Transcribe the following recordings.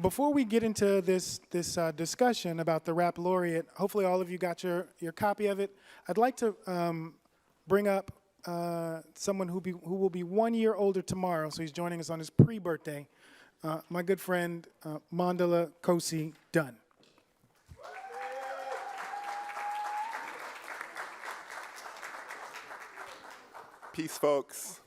Before we get into this discussion about the Rap Laureate, hopefully all of you got your copy of it. I'd like to bring up someone who will be 1 year older tomorrow, so he's joining us on his pre-birthday. My good friend Mandela Kosi Dunn. Peace, folks.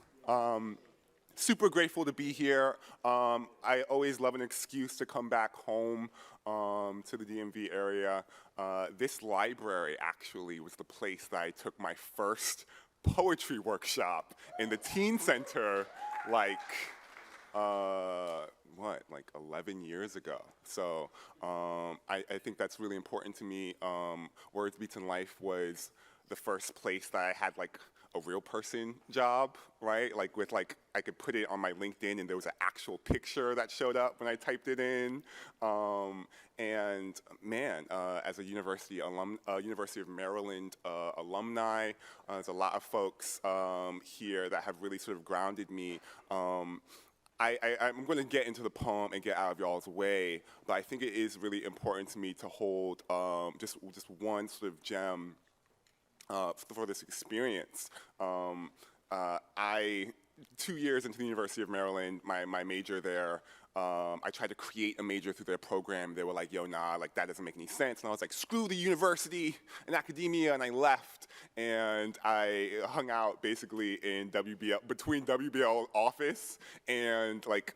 Super grateful to be here. I always love an excuse to come back home to the DMV area. This library actually was the place that I took my first poetry workshop in the teen center like 11 years ago. So I think that's really important to me. Words Beats in Life was the first place that I had like a real person job, right? Like with like, I could put it on my LinkedIn and there was an actual picture that showed up when I typed it in. And man, as a University of Maryland alumni, there's a lot of folks here that have really sort of grounded me. I'm going to get into the poem and get out of y'all's way, but I think it is really important to me to hold just one sort of gem for this experience. 2 years into the University of Maryland, my major there, I tried to create a major through their program. They were like, yo, nah, like that doesn't make any sense. And I was like, screw the university and academia, and I left. And I hung out basically in between WBL office and like,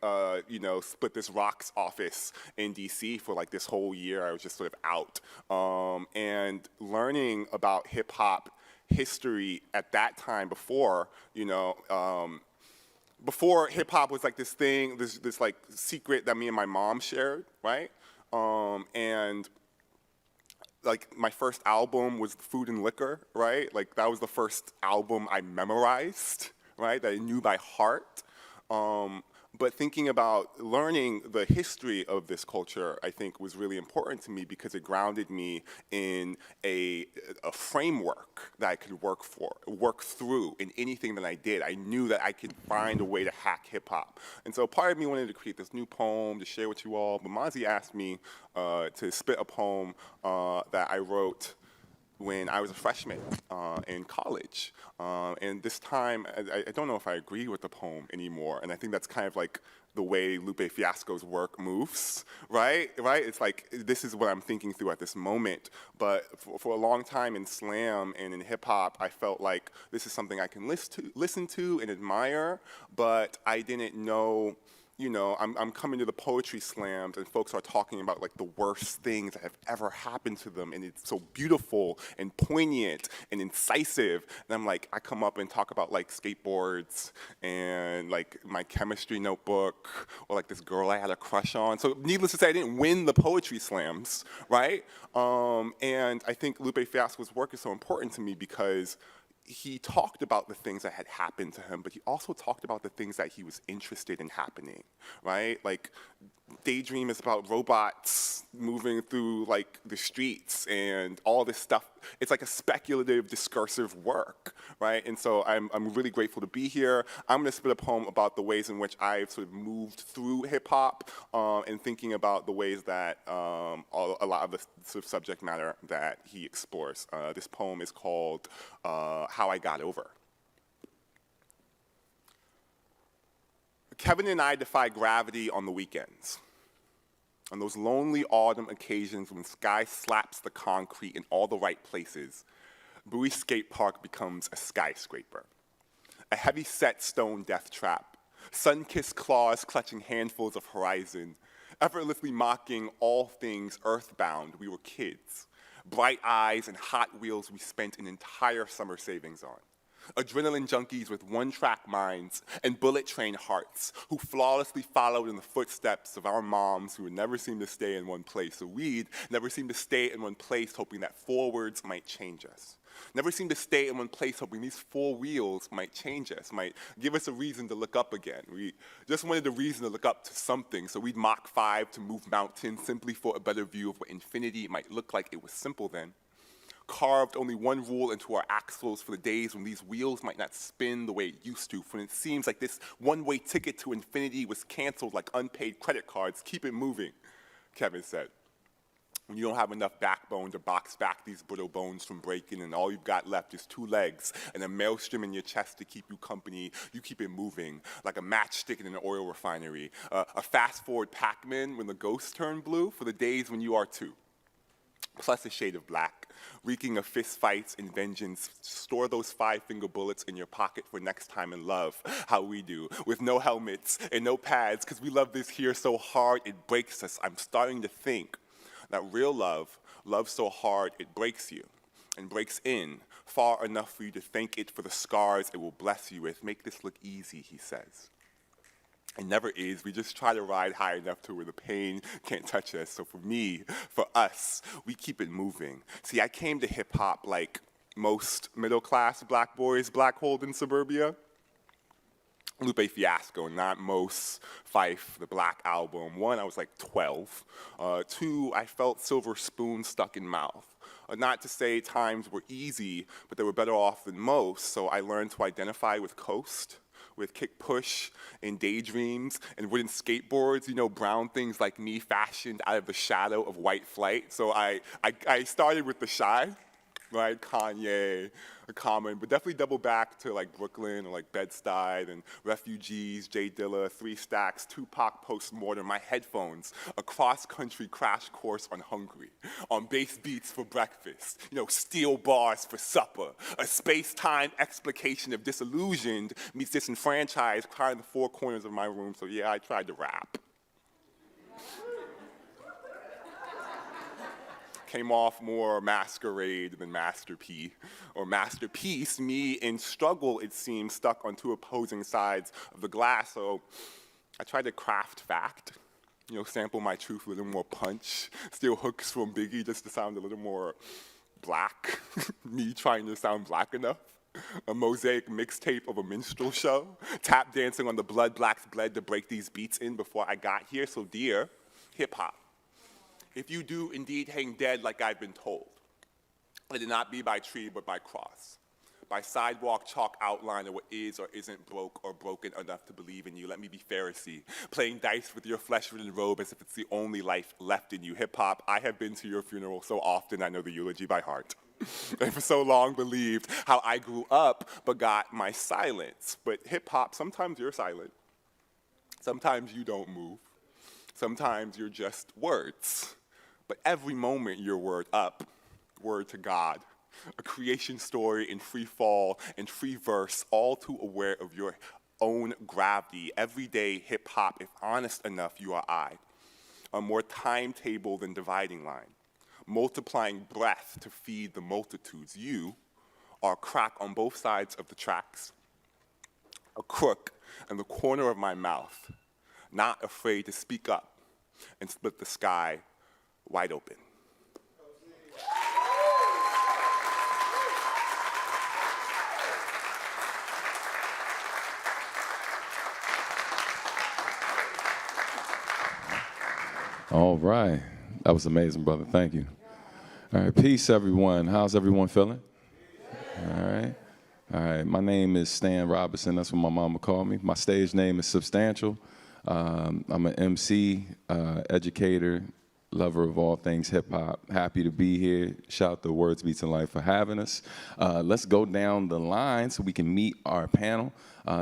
Split This Rock's office in DC for like this whole year. I was just sort of out. And learning about hip hop history at that time before hip hop was like this thing, this like secret that me and my mom shared, right? And like my first album was Food and Liquor, right? Like that was the first album I memorized, right? That I knew by heart. But thinking about learning the history of this culture, I think was really important to me because it grounded me in a framework that I could work through in anything that I did. I knew that I could find a way to hack hip hop. And so part of me wanted to create this new poem to share with you all, but Mazi asked me to spit a poem that I wrote when I was a freshman in college. And this time, I don't know if I agree with the poem anymore. And I think that's kind of like the way Lupe Fiasco's work moves, right? It's like, this is what I'm thinking through at this moment. But for a long time in slam and in hip hop, I felt like this is something I can listen to and admire, but I didn't know, I'm coming to the poetry slams and folks are talking about like the worst things that have ever happened to them, and it's so beautiful and poignant and incisive. And I'm like, I come up and talk about like skateboards and like my chemistry notebook or like this girl I had a crush on. So needless to say, I didn't win the poetry slams, right? And I think Lupe Fiasco's work is so important to me because he talked about the things that had happened to him, but he also talked about the things that he was interested in happening, right? Like, Daydream is about robots moving through like the streets and all this stuff. It's like a speculative, discursive work, right? And so I'm really grateful to be here. I'm gonna spit a poem about the ways in which I've sort of moved through hip hop and thinking about the ways that a lot of the sort of subject matter that he explores. This poem is called How I Got Over. Kevin and I defy gravity on the weekends. On those lonely autumn occasions when sky slaps the concrete in all the right places, Bowie Skate Park becomes a skyscraper. A heavy-set stone death trap, sun-kissed claws clutching handfuls of horizon, effortlessly mocking all things earthbound. We were kids. Bright eyes and Hot Wheels we spent an entire summer savings on. Adrenaline junkies with one-track minds and bullet train hearts who flawlessly followed in the footsteps of our moms who would never seem to stay in one place. So we'd never seem to stay in one place hoping that forwards might change us. Never seem to stay in one place hoping these four wheels might change us, might give us a reason to look up again. We just wanted a reason to look up to something, so we'd Mach 5 to move mountains simply for a better view of what infinity might look like. It was simple then. carved only one rule into our axles for the days when these wheels might not spin the way it used to, when it seems like this one-way ticket to infinity was canceled like unpaid credit cards. Keep it moving, Kevin said. When you don't have enough backbone to box back these brittle bones from breaking, and all you've got left is 2 legs and a maelstrom in your chest to keep you company, you keep it moving like a matchstick in an oil refinery. A fast-forward Pac-Man when the ghosts turn blue for the days when you are too. Plus a shade of black, reeking of fist fights and vengeance. Store those 5-finger bullets in your pocket for next time in love, how we do, with no helmets and no pads, because we love this here so hard it breaks us. I'm starting to think that real love, love so hard it breaks you and breaks in far enough for you to thank it for the scars it will bless you with. Make this look easy, he says. It never is. We just try to ride high enough to where the pain can't touch us. So for me, for us, we keep it moving. See, I came to hip hop like most middle-class black boys black-holed in suburbia. Lupe Fiasco, not Mos Fife, the Black Album. 1, I was like 12. 2, I felt silver spoon stuck in mouth. Not to say times were easy, but they were better off than most, so I learned to identify with Coast, with Kick Push and Daydreams and wooden skateboards, you know, brown things like me fashioned out of the shadow of white flight. So I started with the shy, right? Kanye, Common, but definitely double back to like Brooklyn or like Bed-Stuy and Refugees, J Dilla, 3 Stacks, Tupac Postmortem, my headphones, a cross-country crash course on Hungry, on bass beats for breakfast, you know, steel bars for supper, a space-time explication of disillusioned meets disenfranchised crying in the 4 corners of my room, so yeah, I tried to rap. Came off more masquerade than masterpiece, or masterpiece, me in struggle, it seems, stuck on 2 opposing sides of the glass, so I tried to craft fact, you know, sample my truth with a little more punch, steal hooks from Biggie just to sound a little more black, me trying to sound black enough, a mosaic mixtape of a minstrel show, tap dancing on the blood blacks bled to break these beats in before I got here, so dear hip-hop, if you do indeed hang dead like I've been told, let it not be by tree but by cross, by sidewalk chalk outline of what is or isn't broke or broken enough to believe in you. Let me be Pharisee, playing dice with your flesh-ridden robe as if it's the only life left in you. Hip-hop, I have been to your funeral so often I know the eulogy by heart. And for so long believed how I grew up but got my silence. But hip-hop, sometimes you're silent. Sometimes you don't move. Sometimes you're just words. But every moment you're word up, word to God, a creation story in free fall and free verse, all too aware of your own gravity. Everyday hip hop, if honest enough, you are I. A more timetable than dividing line, multiplying breath to feed the multitudes. You are a crack on both sides of the tracks, a crook in the corner of my mouth, not afraid to speak up and split the sky wide open. All right. That was amazing, brother. Thank you. All right. Peace, everyone. How's everyone feeling? All right. All right. My name is Stan Robertson. That's what my mama called me. My stage name is Substantial. I'm an MC, educator, lover of all things hip-hop. Happy to be here. Shout out to Words Beats in Life for having us. Let's go down the line so we can meet our panel.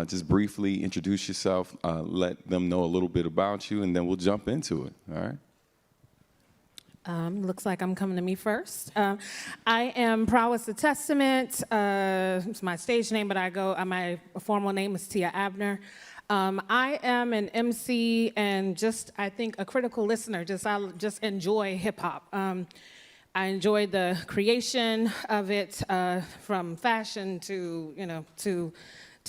Just briefly introduce yourself, let them know a little bit about you, and then we'll jump into it, all right? Looks like I'm coming to me first. I am Prowess The Testament. It's my stage name, but my formal name is Tia Abner. I am an MC and I think, a critical listener. I just enjoy hip hop. I enjoy the creation of it, from fashion to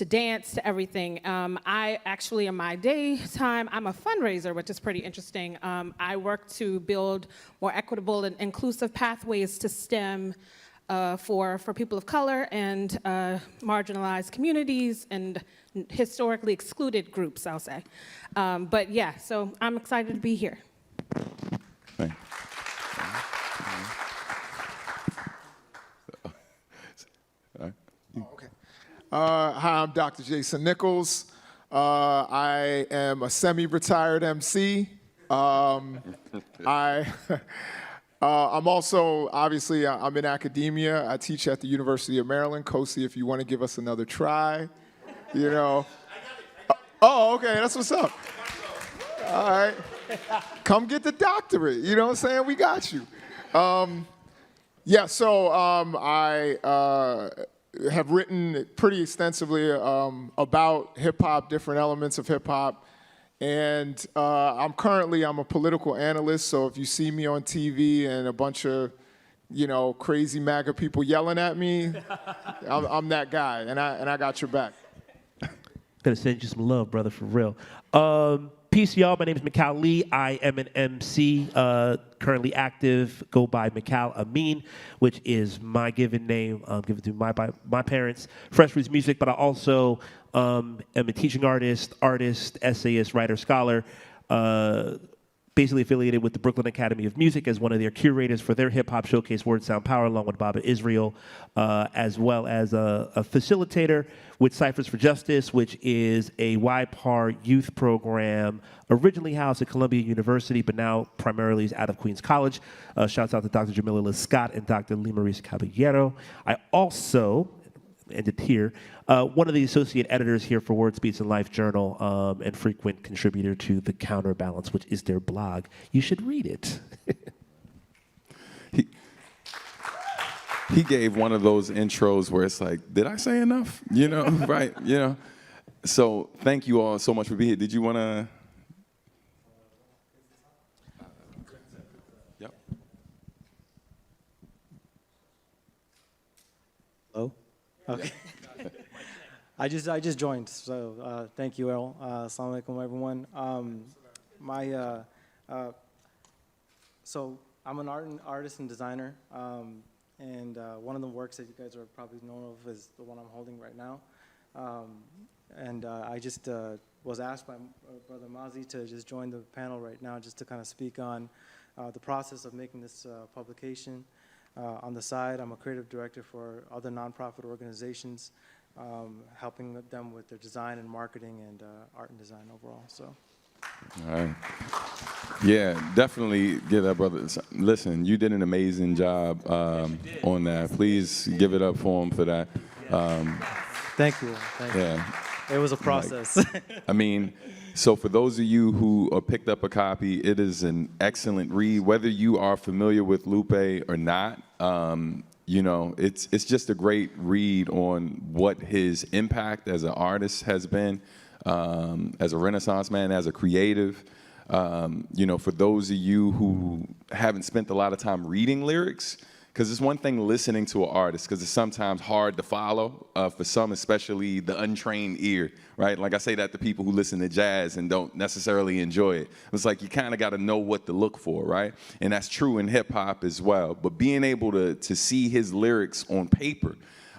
dance to everything. I actually, in my daytime, I'm a fundraiser, which is pretty interesting. I work to build more equitable and inclusive pathways to STEM for people of color and marginalized communities and historically excluded groups, I'll say. But yeah, so I'm excited to be here. Thank you. Hi, I'm Dr. Jason Nichols. I am a semi-retired MC. I'm also, obviously, I'm in academia. I teach at the University of Maryland. Kosi, if you want to give us another try, you know. Oh, okay, that's what's up. All right. Come get the doctorate, you know what I'm saying? We got you. Yeah, so I have written pretty extensively about hip-hop, different elements of hip-hop. And I'm a political analyst, so if you see me on TV and a bunch of, you know, crazy MAGA people yelling at me, I'm that guy, and I got your back. Gonna send you some love, brother, for real. Peace, y'all. My name is Mikal Lee. I am an MC, currently active, go by Mikal Amin, which is my given name, given to my parents. Fresh Roots Music, but I also am a teaching artist, essayist, writer, scholar, basically affiliated with the Brooklyn Academy of Music as one of their curators for their hip-hop showcase, Word Sound Power, along with Baba Israel, as well as a facilitator with Cyphers for Justice, which is a YPAR youth program originally housed at Columbia University, but now primarily is out of Queens College. Shouts out to Dr. Jamila Liz Scott and Dr. Lee Maurice Caballero. I also, ended here, one of the associate editors here for Word, Speech, and Life Journal, and frequent contributor to The Counterbalance, which is their blog. You should read it. He gave one of those intros where it's like, did I say enough? You know, right? You know. So thank you all so much for being here. Did you want to? Yep. Hello? Okay. I just joined, so thank you, Errol. Assalamu alaikum, everyone. So I'm an artist and designer, and one of the works that you guys are probably known of is the one I'm holding right now. I just was asked by Brother Mazi to just join the panel right now, just to kind of speak on the process of making this publication. On the side, I'm a creative director for other nonprofit organizations, helping them with their design and marketing and art and design overall. So. All right. Yeah, definitely give that brother. Listen, you did an amazing job on that. Please give it up for him for that. Thank you. Thank you. Yeah. It was a process. I mean, so for those of you who picked up a copy, it is an excellent read. Whether you are familiar with Lupe or not, you know, it's just a great read on what his impact as an artist has been, as a Renaissance man, as a creative. You know, for those of you who haven't spent a lot of time reading lyrics, because it's one thing listening to an artist, because it's sometimes hard to follow for some, especially the untrained ear, right? Like I say that to people who listen to jazz and don't necessarily enjoy it. It's like you kind of got to know what to look for, right? And that's true in hip hop as well. But being able to see his lyrics on paper,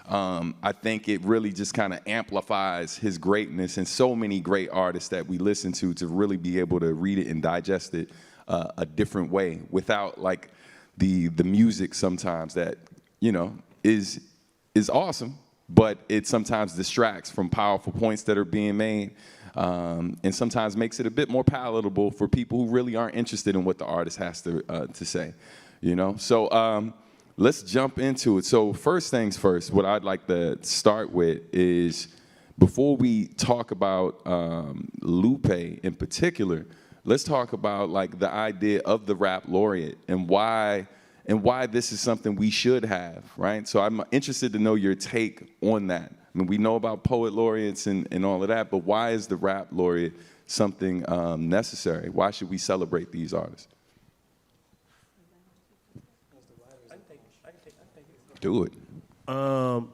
I think it really just kind of amplifies his greatness, and so many great artists that we listen to really be able to read it and digest it a different way without like the music sometimes that, you know, is awesome, but it sometimes distracts from powerful points that are being made, and sometimes makes it a bit more palatable for people who really aren't interested in what the artist has to say, you know? So let's jump into it. So first things first, what I'd like to start with is, before we talk about Lupe in particular, let's talk about like the idea of the Rap Laureate and why this is something we should have, right? So I'm interested to know your take on that. I mean, we know about poet laureates and all of that, but why is the Rap Laureate something necessary? Why should we celebrate these artists? Do it. I'm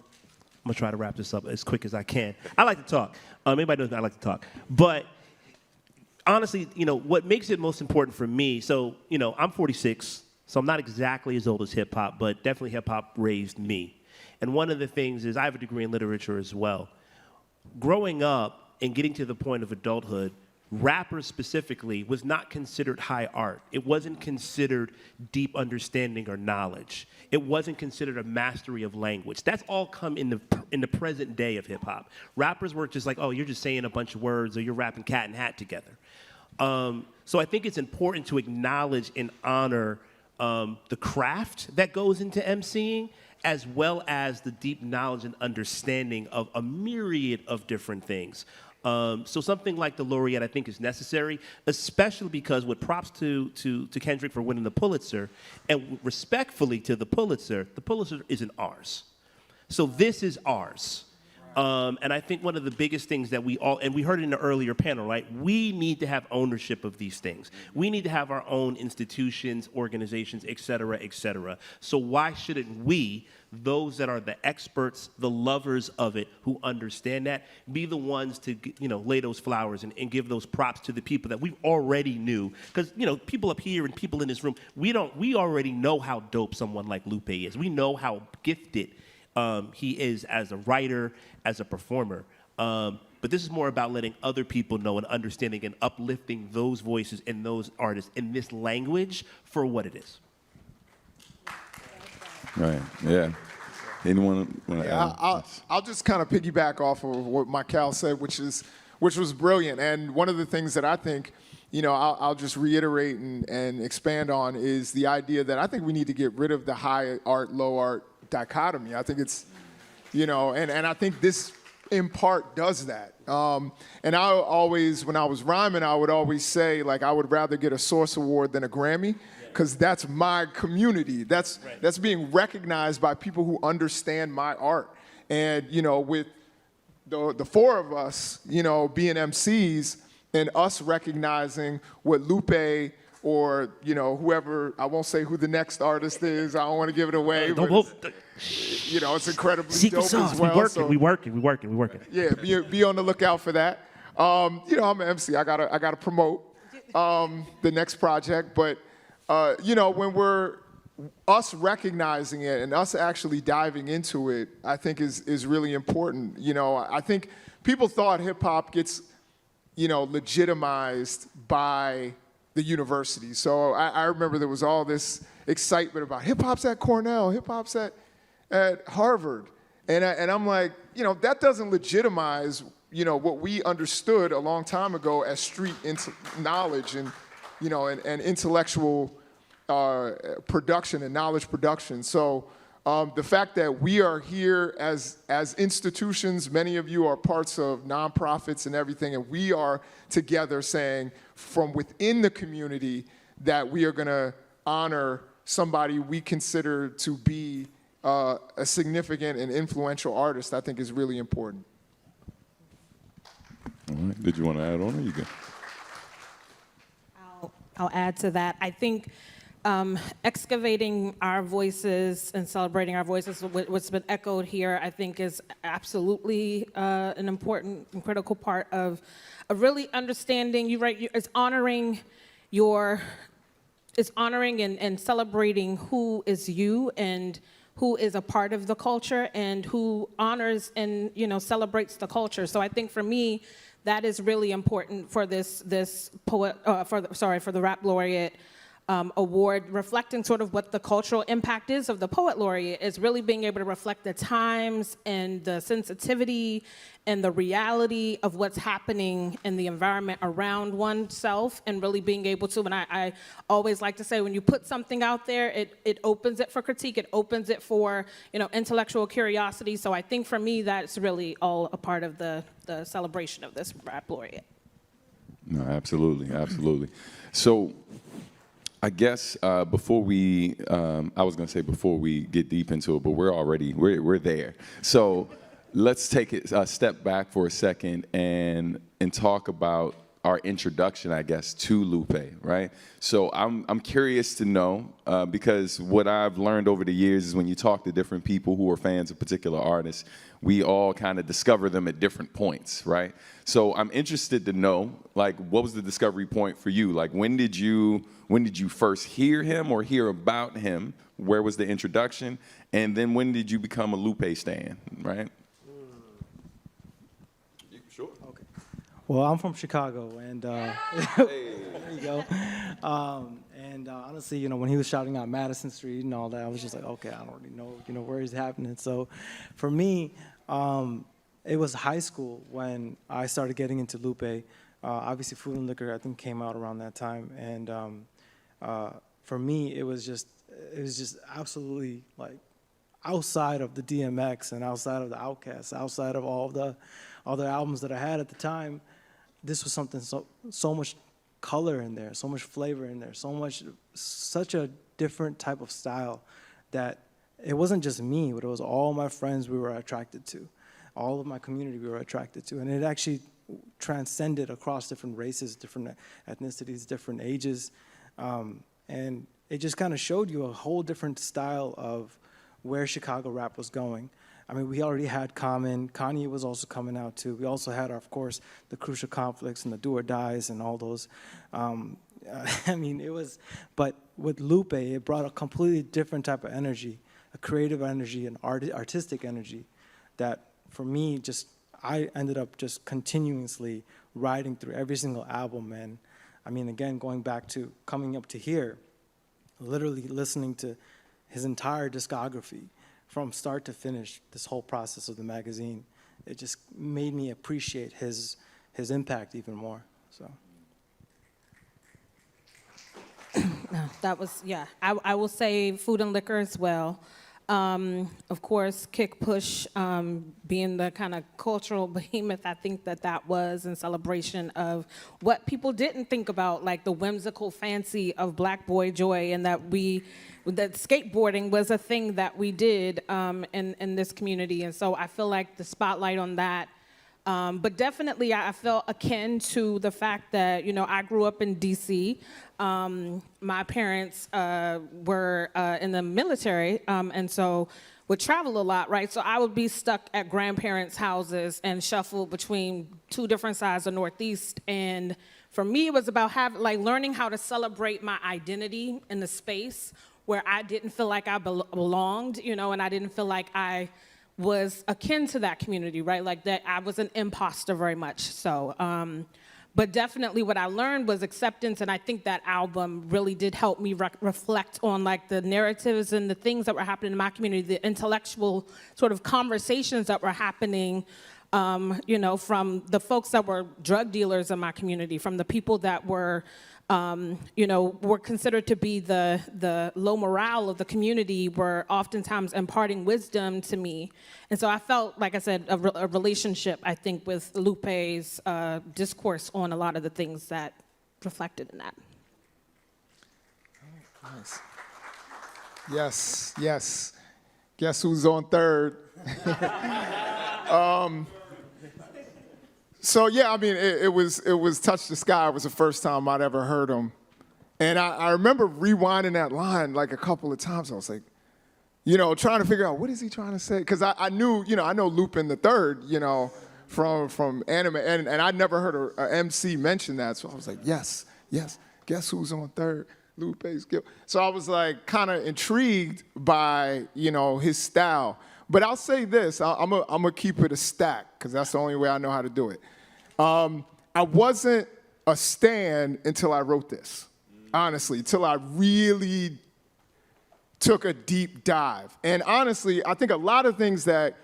gonna try to wrap this up as quick as I can. I like to talk. Anybody knows me, I like to talk. But honestly, you know, what makes it most important for me, so, you know, I'm 46, so I'm not exactly as old as hip hop, but definitely hip hop raised me. And one of the things is I have a degree in literature as well. Growing up and getting to the point of adulthood, rappers specifically was not considered high art. It wasn't considered deep understanding or knowledge. It wasn't considered a mastery of language. That's all come in the present day of hip hop. Rappers were just like, oh, you're just saying a bunch of words or you're rapping cat and hat together. So I think it's important to acknowledge and honor the craft that goes into emceeing, as well as the deep knowledge and understanding of a myriad of different things. So something like the Laureate, I think, is necessary, especially because with props to Kendrick for winning the Pulitzer, and respectfully to the Pulitzer isn't ours. So this is ours. And I think one of the biggest things that we all, and we heard it in the earlier panel, right? We need to have ownership of these things. We need to have our own institutions, organizations, et cetera, et cetera. So why shouldn't we, those that are the experts, the lovers of it, who understand that, be the ones to, lay those flowers and give those props to the people that we already knew? Because, people up here and people in this room, we already know how dope someone like Lupe is. We know how gifted he is as a writer, as a performer. But this is more about letting other people know and understanding and uplifting those voices and those artists in this language for what it is. Right, yeah. Anyone want to add? I'll just kind of piggyback off of what Mikal said, which was brilliant. And one of the things that I think, I'll just reiterate and expand on is the idea that I think we need to get rid of the high art, low art dichotomy. I think it's, and I think this in part does that. And I always, when I was rhyming, I would always say, like, I would rather get a Source Award than a Grammy, because that's my community. That's being recognized by people who understand my art. And, with the four of us, being MCs and us recognizing what Lupe or, whoever, I won't say who the next artist is, I don't want to give it away, but it's incredibly secret dope sauce. as well. We working. Yeah, be on the lookout for that. I'm an MC. I gotta promote the next project, but when we're us recognizing it and us actually diving into it, I think is really important. I think people thought hip hop gets legitimized by the university. So I remember there was all this excitement about hip hop's at Cornell, hip hop's at Harvard, and I'm like, that doesn't legitimize what we understood a long time ago as street knowledge and and intellectual production and knowledge production. So the fact that we are here as institutions, many of you are parts of nonprofits and everything, and we are together saying from within the community that we are going to honor somebody we consider to be a significant and influential artist, I think is really important. All right. Did you want to add on, or you good? I'll add to that. I think excavating our voices and celebrating our voices, what's been echoed here, I think is absolutely an important and critical part of really understanding. It's honoring and celebrating who is you and who is a part of the culture and who honors and celebrates the culture. So I think for me, that is really important for this poet for the Rap Laureate Award, reflecting sort of what the cultural impact is of the Poet Laureate, is really being able to reflect the times and the sensitivity and the reality of what's happening in the environment around oneself, and really being able to, and I always like to say, when you put something out there, it opens it for critique, it opens it for intellectual curiosity. So I think for me, that's really all a part of the celebration of this Rap Laureate. No, absolutely. So I guess before we, I was gonna say before we get deep into it, but we're there. So let's take it a step back for a second and talk about our introduction, I guess, to Lupe, right? So I'm curious to know, because what I've learned over the years is when you talk to different people who are fans of particular artists, we all kind of discover them at different points, right? So I'm interested to know, like, what was the discovery point for you? Like, when did you first hear him or hear about him? Where was the introduction? And then when did you become a Lupe stan, right? Sure. Okay. Well, I'm from Chicago, and there you go. Honestly, when he was shouting out Madison Street and all that, I was just like, okay, I don't really know, where he's happening. So, for me, it was high school when I started getting into Lupe. Obviously, Food and Liquor, I think, came out around that time, and for me, it was just absolutely like outside of the DMX and outside of the Outkast, outside of all the other albums that I had at the time. This was something so much color in there, so much flavor in there, such a different type of style that it wasn't just me, but it was all my friends we were attracted to, all of my community we were attracted to, and it actually transcended across different races, different ethnicities, different ages, and it just kind of showed you a whole different style of where Chicago rap was going. I mean, we already had Common. Kanye was also coming out, too. We also had, of course, the Crucial Conflicts and the Do or Dies and all those. I mean, but with Lupe, it brought a completely different type of energy, a creative energy, an artistic energy that, for me, I ended up just continuously riding through every single album. And, I mean, again, going back to coming up to here, literally listening to his entire discography, from start to finish, this whole process of the magazine, it just made me appreciate his impact even more. So. No, that was, yeah. I will say Food and Liquor as well. Of course, Kick Push being the kind of cultural behemoth, I think that was in celebration of what people didn't think about, like the whimsical fancy of Black Boy Joy, and that skateboarding was a thing that we did in this community. And so I feel like the spotlight on that. But definitely I felt akin to the fact that, I grew up in D.C. My parents were in the military, and so would travel a lot, right? So I would be stuck at grandparents' houses and shuffle between two different sides of Northeast. And for me, it was about learning how to celebrate my identity in the space where I didn't feel like I belonged, and I didn't feel like I was akin to that community, right? Like that I was an imposter very much. So, but definitely what I learned was acceptance, and I think that album really did help me reflect on like the narratives and the things that were happening in my community, the intellectual sort of conversations that were happening, from the folks that were drug dealers in my community, from the people that were were considered to be the low morale of the community, were oftentimes imparting wisdom to me. And so I felt, like I said, a relationship, I think, with Lupe's discourse on a lot of the things that reflected in that. Nice. Yes, yes. Guess who's on third? So yeah, I mean, it was Touch the Sky was the first time I'd ever heard him. And I remember rewinding that line like a couple of times. I was like, trying to figure out what is he trying to say? Because I knew, I know Lupin the Third, from anime, and I'd never heard an MC mention that. So I was like, yes, guess who's on third? Lupe's Guild. So I was like kind of intrigued by, his style. But I'll say this, I'm gonna keep it a stack, because that's the only way I know how to do it. I wasn't a stan until I wrote this, honestly, till I really took a deep dive. And honestly, I think a lot of things that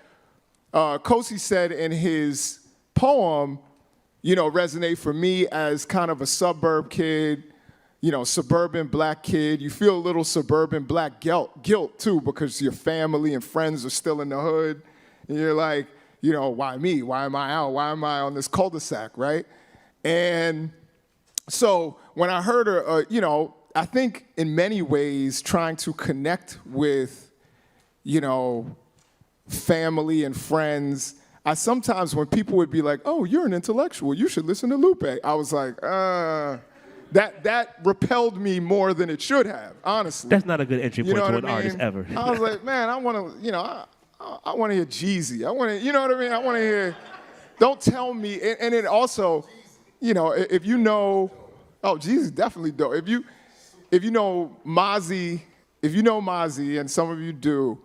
Kosi said in his poem, resonate for me as kind of a suburb kid, suburban black kid. You feel a little suburban black guilt too, because your family and friends are still in the hood. And you're like, why me? Why am I out? Why am I on this cul-de-sac, right? And so when I heard her, I think in many ways trying to connect with, family and friends. I sometimes, when people would be like, oh, you're an intellectual, you should listen to Lupe. I was like, that repelled me more than it should have, honestly. That's not a good entry point to an artist ever. I was like, man, I want to, I want to hear Jeezy. I want to, I want to hear, don't tell me, and it also, if oh, Jeezy's definitely dope. If you know Mozzie, and some of you do,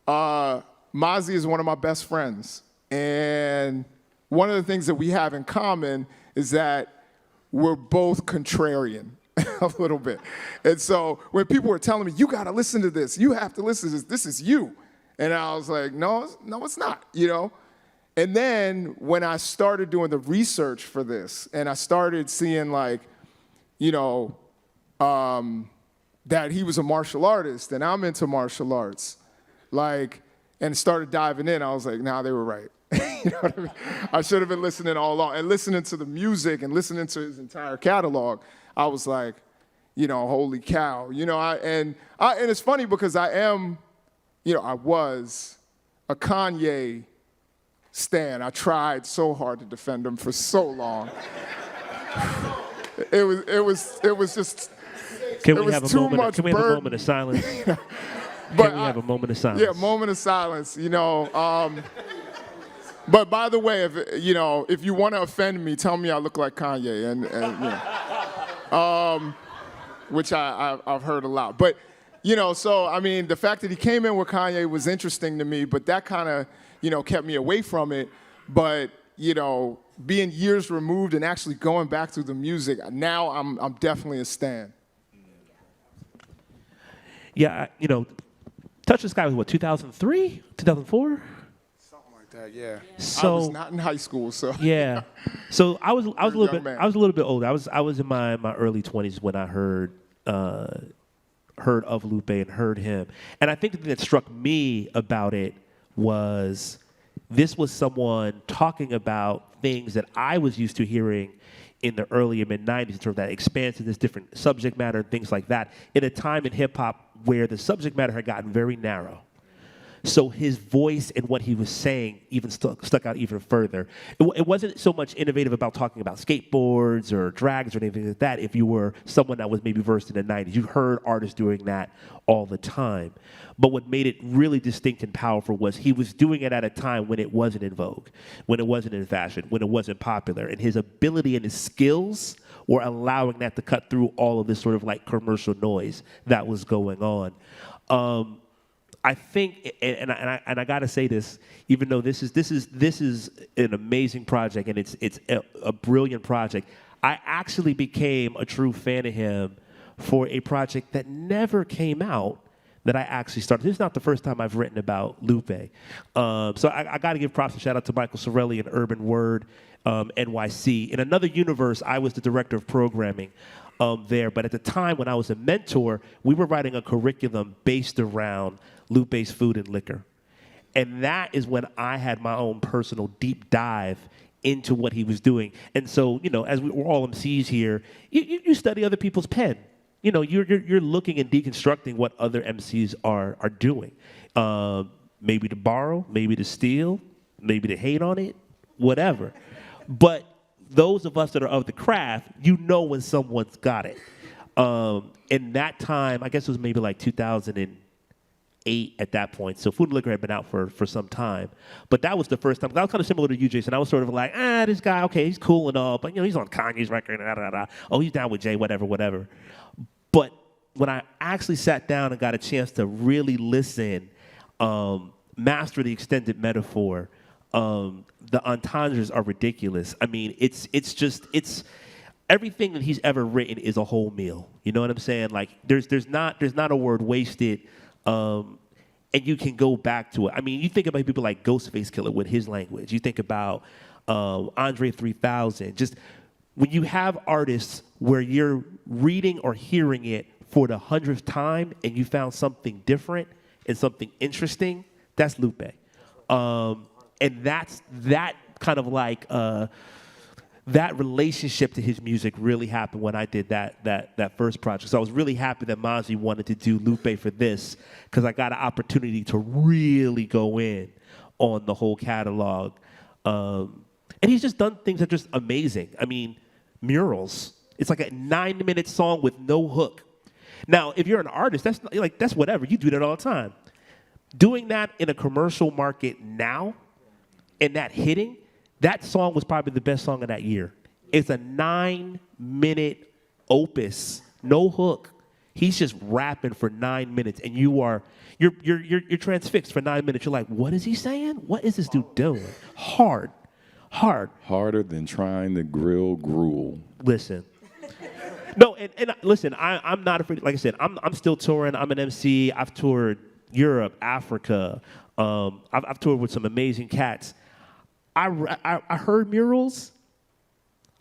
Mozzie is one of my best friends. And one of the things that we have in common is that we're both contrarian a little bit. And so when people were telling me, you got to listen to this, you have to listen to this, this is you. And I was like, no, it's not, you know? And then when I started doing the research for this and I started seeing like, you know, that he was a martial artist and I'm into martial arts, like, and started diving in, I was like, nah, they were right. You know what I mean? I should have been listening all along. And listening to the music and listening to his entire catalog, I was like, you know, holy cow. You know, and it's funny because I was a Kanye stan. I tried so hard to defend him for so long. It was just, Can it we was have a too moment? much Can we have a burden. moment of silence? But Can we have a moment of silence? Yeah, moment of silence, you know. But by the way, if you want to offend me, tell me I look like Kanye, and you know, which I've heard a lot. But you know, so I mean, the fact that he came in with Kanye was interesting to me, but that kind of, you know, kept me away from it. But you know, being years removed and actually going back through the music, now I'm definitely a stan. Yeah, you know, Touch the Sky was what, 2003, 2004? Something like that, yeah. So I was not in high school, so yeah. So I was a little young bit man. I was a little bit older. I was in my early 20s when I heard of Lupe and heard him. And I think the thing that struck me about it was this was someone talking about things that I was used to hearing in the early and mid-90s in terms of that expansiveness, different subject matter, and things like that, in a time in hip-hop where the subject matter had gotten very narrow. So his voice and what he was saying even stuck out even further. It wasn't so much innovative about talking about skateboards or drags or anything like that if you were someone that was maybe versed in the 90s. You heard artists doing that all the time. But what made it really distinct and powerful was he was doing it at a time when it wasn't in vogue, when it wasn't in fashion, when it wasn't popular. And his ability and his skills were allowing that to cut through all of this sort of like commercial noise that was going on. I think, and I got to say this, even though this is an amazing project and it's a brilliant project, I actually became a true fan of him for a project that never came out that I actually started. This is not the first time I've written about Lupe. So I got to give props and shout out to Michael Sorelli and Urban Word NYC. In another universe, I was the director of programming there. But at the time when I was a mentor, we were writing a curriculum based around Lupe's food and liquor. And that is when I had my own personal deep dive into what he was doing. And so, you know, as we're all MCs here, you study other people's pen. You know, you're looking and deconstructing what other MCs are doing. Maybe to borrow, maybe to steal, maybe to hate on it, whatever. But those of us that are of the craft, you know when someone's got it. In that time, I guess it was maybe like 2008 at that point. So Food and Liquor had been out for some time. But that was the first time. That was kind of similar to you, Jason. I was sort of like, this guy, okay, he's cool and all, but you know, he's on Kanye's record, oh, he's down with Jay, whatever. But when I actually sat down and got a chance to really listen, master the extended metaphor, the entendres are ridiculous. I mean, it's everything that he's ever written is a whole meal. You know what I'm saying? Like there's not a word wasted, and you can go back to it. I mean, you think about people like Ghostface Killer with his language. You think about Andre 3000. Just when you have artists where you're reading or hearing it for the 100th time and you found something different and something interesting, that's Lupe. And that's that kind of like that relationship to his music really happened when I did that first project. So I was really happy that Mozzie wanted to do Lupe for this because I got an opportunity to really go in on the whole catalog. And he's just done things that are just amazing. I mean, Murals. It's like a 9-minute song with no hook. Now, if you're an artist, that's whatever. You do that all the time. Doing that in a commercial market now, and that hitting, that song was probably the best song of that year. It's a 9-minute opus, no hook. He's just rapping for 9 minutes, and you're transfixed for 9 minutes. You're like, what is he saying? What is this dude doing? Hard. Hard. Harder than trying to grill gruel. Listen. No, and listen, I'm not afraid. Like I said, I'm still touring. I'm an MC. I've toured Europe, Africa. I've toured with some amazing cats. I heard murals.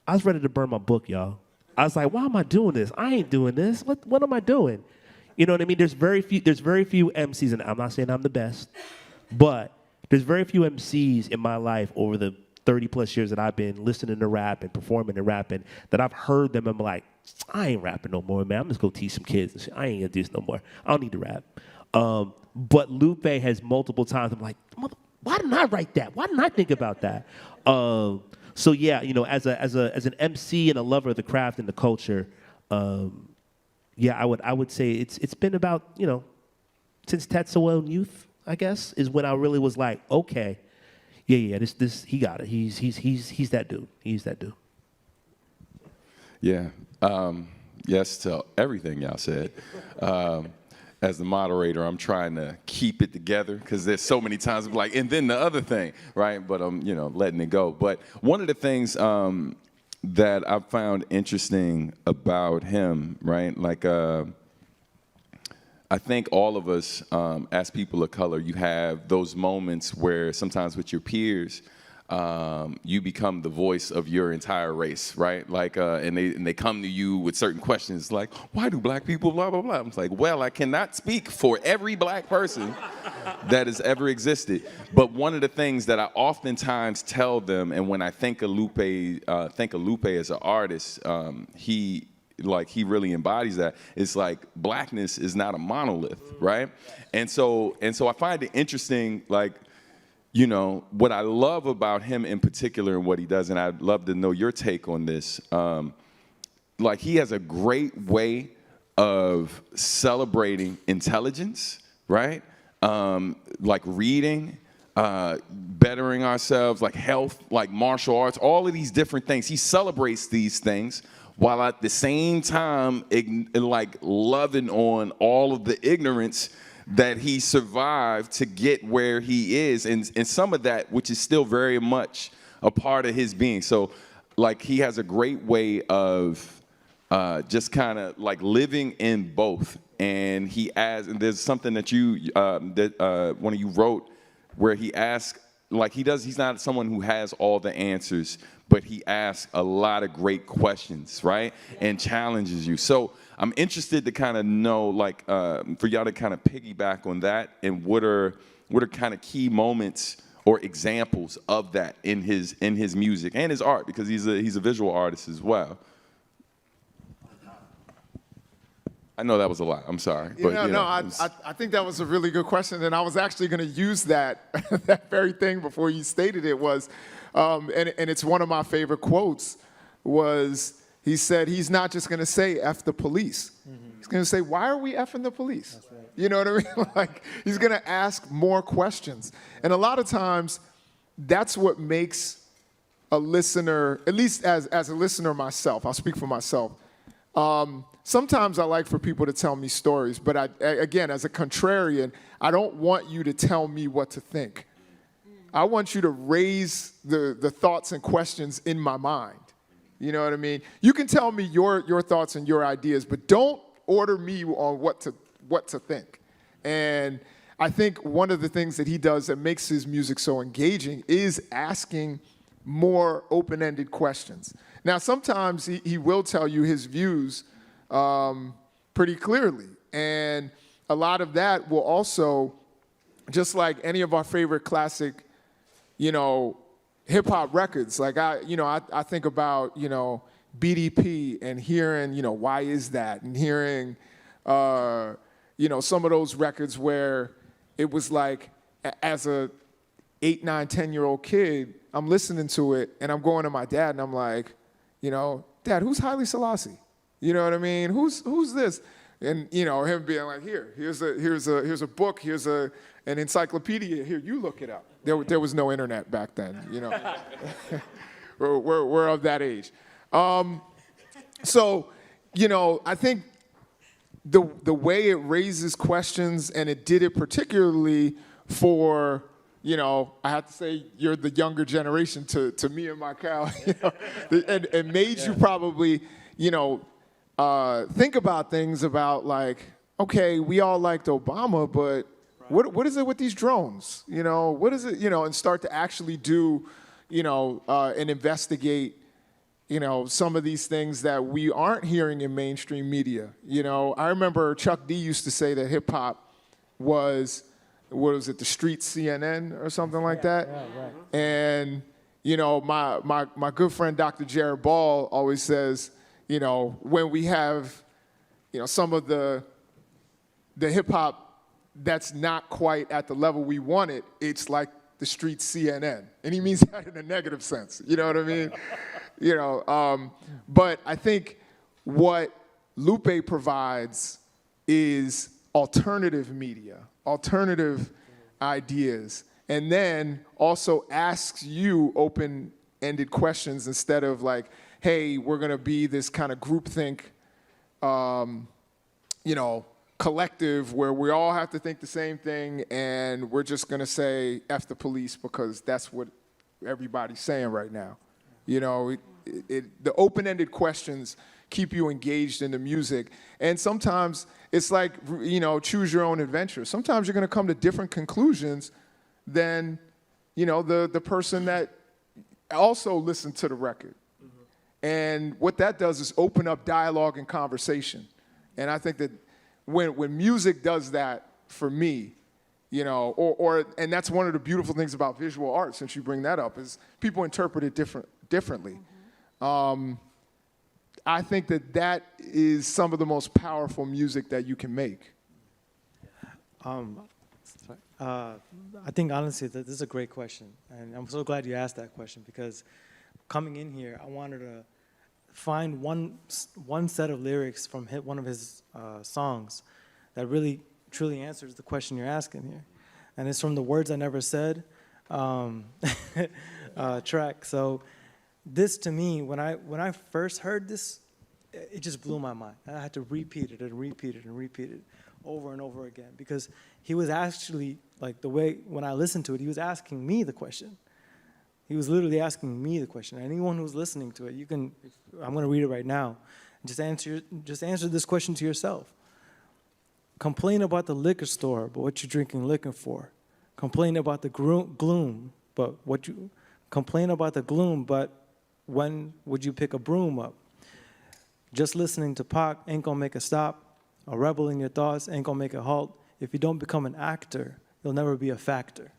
I was ready to burn my book, y'all. I was like, why am I doing this? I ain't doing this. What am I doing? You know what I mean? There's very few MCs, and I'm not saying I'm the best, but there's very few MCs in my life over the 30 plus years that I've been listening to rap and performing and rapping that I've heard them and I'm like, I ain't rapping no more, man. I'm just gonna teach some kids and shit. I ain't gonna do this no more. I don't need to rap. But Lupe has multiple times, I'm like, why didn't I write that? Why didn't I think about that? So yeah, you know, as an MC and a lover of the craft and the culture, yeah, I would say it's been about, you know, since Tetsuo Youth, I guess, is when I really was like, okay, yeah, this he got it. He's that dude. He's that dude. Yeah. Yes to everything y'all said. As the moderator, I'm trying to keep it together because there's so many times I'm like, and then the other thing, right? But I'm, you know, letting it go. But one of the things that I found interesting about him, right? Like, I think all of us, as people of color, you have those moments where sometimes with your peers, you become the voice of your entire race, right? Like, and they come to you with certain questions like, why do black people blah, blah, blah? I'm like, well, I cannot speak for every black person that has ever existed. But one of the things that I oftentimes tell them, and when I think of Lupe as an artist, he really embodies that. It's like blackness is not a monolith, right? And so I find it interesting, like, you know, what I love about him in particular and what he does, and I'd love to know your take on this, like he has a great way of celebrating intelligence, right? Like reading, bettering ourselves, like health, like martial arts, all of these different things. He celebrates these things while at the same time, like loving on all of the ignorance that he survived to get where he is, and some of that, which is still very much a part of his being. So, like, he has a great way of just kind of like living in both. And and there's something that one of you wrote where he asks, like he's not someone who has all the answers, but he asks a lot of great questions, right? And challenges you. So I'm interested to kind of know, like, for y'all to kind of piggyback on that, and what are kind of key moments or examples of that in his music and his art, because he's a visual artist as well. I know that was a lot. I'm sorry. But, I think that was a really good question, and I was actually going to use that that very thing before you stated it was, and it's one of my favorite quotes was, he said he's not just going to say F the police. Mm-hmm. He's going to say, why are we effing the police? That's right. You know what I mean? Like, he's going to ask more questions. And a lot of times, that's what makes a listener, at least as a listener myself, I'll speak for myself. Sometimes I like for people to tell me stories, but again, as a contrarian, I don't want you to tell me what to think. I want you to raise the thoughts and questions in my mind. You know what I mean? You can tell me your thoughts and your ideas, but don't order me on what to think. And I think one of the things that he does that makes his music so engaging is asking more open-ended questions. Now, sometimes he will tell you his views pretty clearly. And a lot of that will also, just like any of our favorite classic, you know, hip-hop records, like I think about, you know, BDP and hearing, you know, Why Is That? And hearing, you know, some of those records where it was like, as a 8, 9, 10-year-old kid, I'm listening to it and I'm going to my dad and I'm like, you know, Dad, who's Haile Selassie? You know what I mean? Who's this? And, you know, him being like, here's a book, here's an encyclopedia, here, you look it up. There was no internet back then, you know. we're of that age. So, you know, I think the way it raises questions, and it did it particularly for you know, I have to say you're the younger generation to me and Mikal, you know, and made you probably, you know, think about things about like, okay, we all liked Obama, but what is it with these drones? You know, what is it, you know, and start to actually do, you know, and investigate, you know, some of these things that we aren't hearing in mainstream media. You know, I remember Chuck D used to say that hip hop was, what was it, the street CNN or something like that? Yeah, right. And, you know, my good friend Dr. Jared Ball always says, you know, when we have, you know, some of the hip hop that's not quite at the level we want it, it's like the street CNN. And he means that in a negative sense, you know what I mean? You know, but I think what Lupe provides is alternative media, alternative ideas, and then also asks you open-ended questions instead of like, hey, we're gonna be this kind of groupthink, you know, collective where we all have to think the same thing and we're just gonna say F the police because that's what everybody's saying right now. You know, the open-ended questions keep you engaged in the music. And sometimes it's like, you know, choose your own adventure. Sometimes you're gonna come to different conclusions than, you know, the person that also listened to the record. And what that does is open up dialogue and conversation. And I think that when music does that for me, you know, and that's one of the beautiful things about visual art, since you bring that up, is people interpret it differently. I think that is some of the most powerful music that you can make. I think honestly that this is a great question, and I'm so glad you asked that question because coming in here, I wanted to find one set of lyrics from one of his songs that really truly answers the question you're asking here, and it's from the Words I Never Said track. So this to me, when I first heard this, it just blew my mind. I had to repeat it and repeat it and repeat it over and over again because he was actually, like the way, when I listened to it, he was asking me the question. He was literally asking me the question. Anyone who's listening to it, I'm gonna read it right now. Just answer this question to yourself. Complain about the liquor store, but what you drinking liquor for? Complain about the gloom, but complain about the gloom, but when would you pick a broom up? Just listening to Pac ain't gonna make a stop. A rebel in your thoughts ain't gonna make a halt. If you don't become an actor, you'll never be a factor.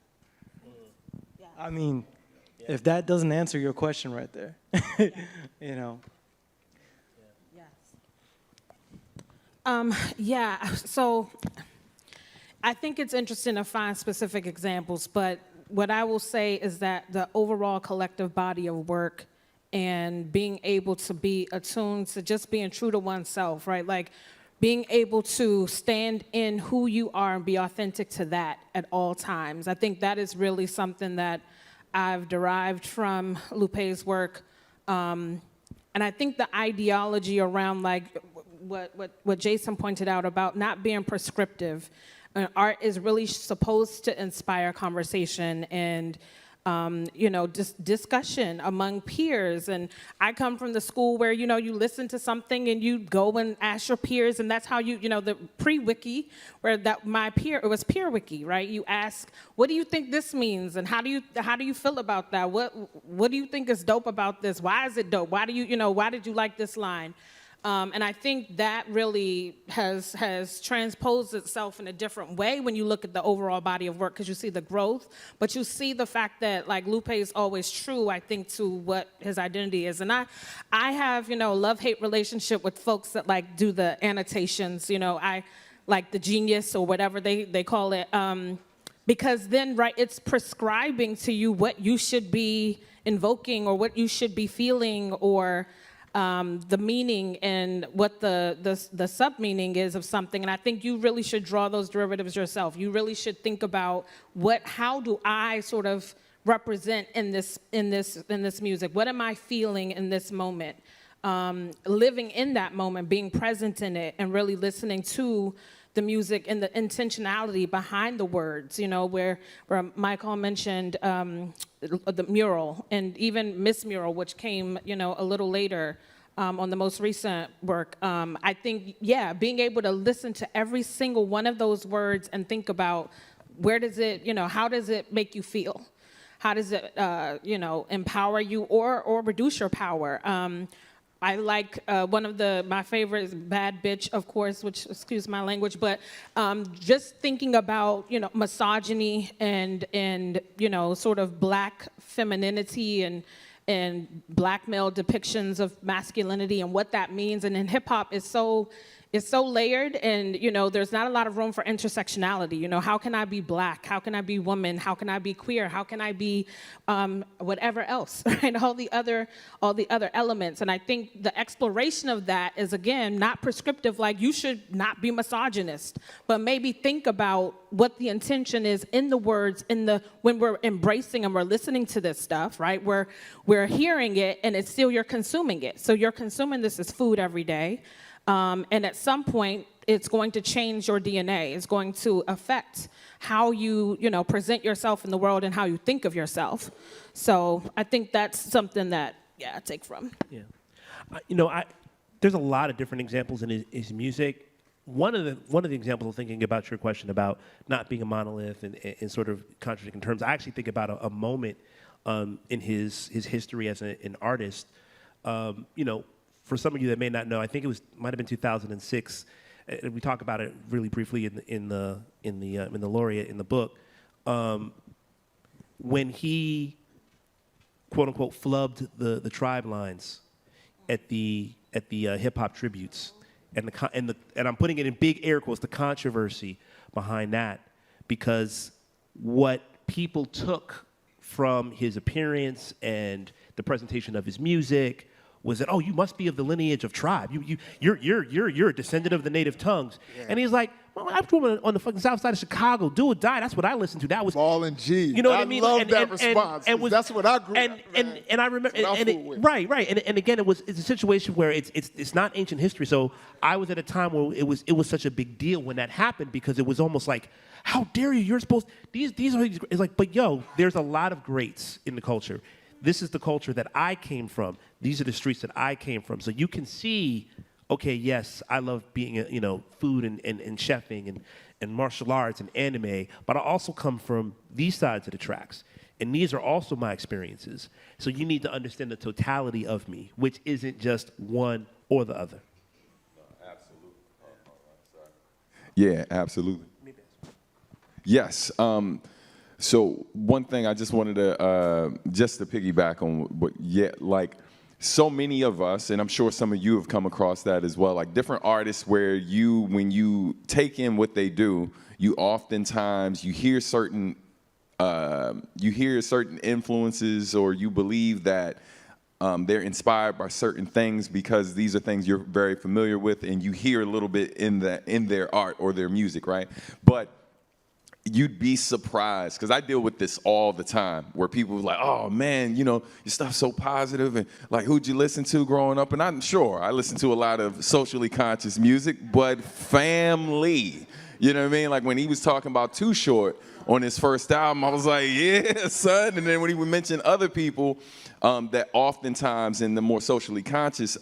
Yeah. I mean, if that doesn't answer your question right there, you know. Yeah, so I think it's interesting to find specific examples, but what I will say is that the overall collective body of work and being able to be attuned to just being true to oneself, right? Like being able to stand in who you are and be authentic to that at all times. I think that is really something that I've derived from Lupe's work. And I think the ideology around like what Jason pointed out about not being prescriptive. Art is really supposed to inspire conversation and you know, discussion among peers. And I come from the school where, you know, you listen to something and you go and ask your peers, and that's how you know, the pre-wiki, where it was peer wiki, right? You ask, what do you think this means? And how do you feel about that? What do you think is dope about this? Why is it dope? Why did you like this line? And I think that really has transposed itself in a different way when you look at the overall body of work, because you see the growth, but you see the fact that like Lupe is always true, I think, to what his identity is. And I have, you know, love-hate relationship with folks that like do the annotations, you know, I like the genius or whatever they call it, because then, right, it's prescribing to you what you should be invoking or what you should be feeling, or the meaning and what the sub-meaning is of something. And I think you really should draw those derivatives yourself. You really should think about how do I sort of represent in this music? What am I feeling in this moment? Living in that moment, being present in it, and really listening to the music and the intentionality behind the words, you know, where Mikal mentioned the mural, and even Miss Mural, which came, you know, a little later on the most recent work. I think, yeah, being able to listen to every single one of those words and think about where does it, you know, how does it make you feel? How does it, you know, empower you or reduce your power? I like one of my favorites, Bad Bitch, of course, which, excuse my language, but just thinking about, you know, misogyny and you know, sort of black femininity and black male depictions of masculinity and what that means. And in hip hop is so layered, and you know, there's not a lot of room for intersectionality. You know, how can I be black? How can I be woman? How can I be queer? How can I be whatever else? Right? All the other elements. And I think the exploration of that is, again, not prescriptive, like you should not be misogynist, but maybe think about what the intention is in the words, when we're embracing and we're listening to this stuff, right? We're hearing it, and it's still, you're consuming it. So you're consuming this as food every day. And at some point, it's going to change your DNA. It's going to affect how you know, present yourself in the world and how you think of yourself. So I think that's something that, yeah, I take from. Yeah. You know, there's a lot of different examples in his music. One of the examples of thinking about your question about not being a monolith and sort of contradicting terms, I actually think about a moment in his history as an artist. You know, for some of you that may not know, I think might have been 2006. We talk about it really briefly in the Laureate in the book. When he, quote unquote, flubbed the tribe lines at the hip hop tributes, and I'm putting it in big air quotes, the controversy behind that, because what people took from his appearance and the presentation of his music was that, oh, you must be of the lineage of tribe. You're a descendant of the native tongues. Yeah. And he's like, well, I grew up on the fucking south side of Chicago. Do or Die. That's what I listened to. That was Ball and G. You know what I mean? I love that response. That's what I grew up. And I remember. Right. And again, it's a situation where it's not ancient history. So I was at a time where it was such a big deal when that happened, because it was almost like, how dare you? You're supposed these are. It's like, but yo, there's a lot of greats in the culture. This is the culture that I came from. These are the streets that I came from. So you can see, okay, yes, I love being, you know, food and chefing and martial arts and anime, but I also come from these sides of the tracks. And these are also my experiences. So you need to understand the totality of me, which isn't just one or the other. No, absolutely. Yeah, absolutely. Yes. So one thing I just wanted to, just to piggyback on what, like so many of us, and I'm sure some of you have come across that as well, like different artists where when you take in what they do, you oftentimes, you hear certain influences, or you believe that they're inspired by certain things because these are things you're very familiar with, and you hear a little bit in their art or their music, right? But you'd be surprised, because I deal with this all the time, where people are like, oh man, you know, your stuff's so positive, and like, who'd you listen to growing up? And I'm sure I listen to a lot of socially conscious music, but family, you know what I mean? Like when he was talking about Too Short on his first album, I was like, yeah, son. And then when he would mention other people that oftentimes in the more socially conscious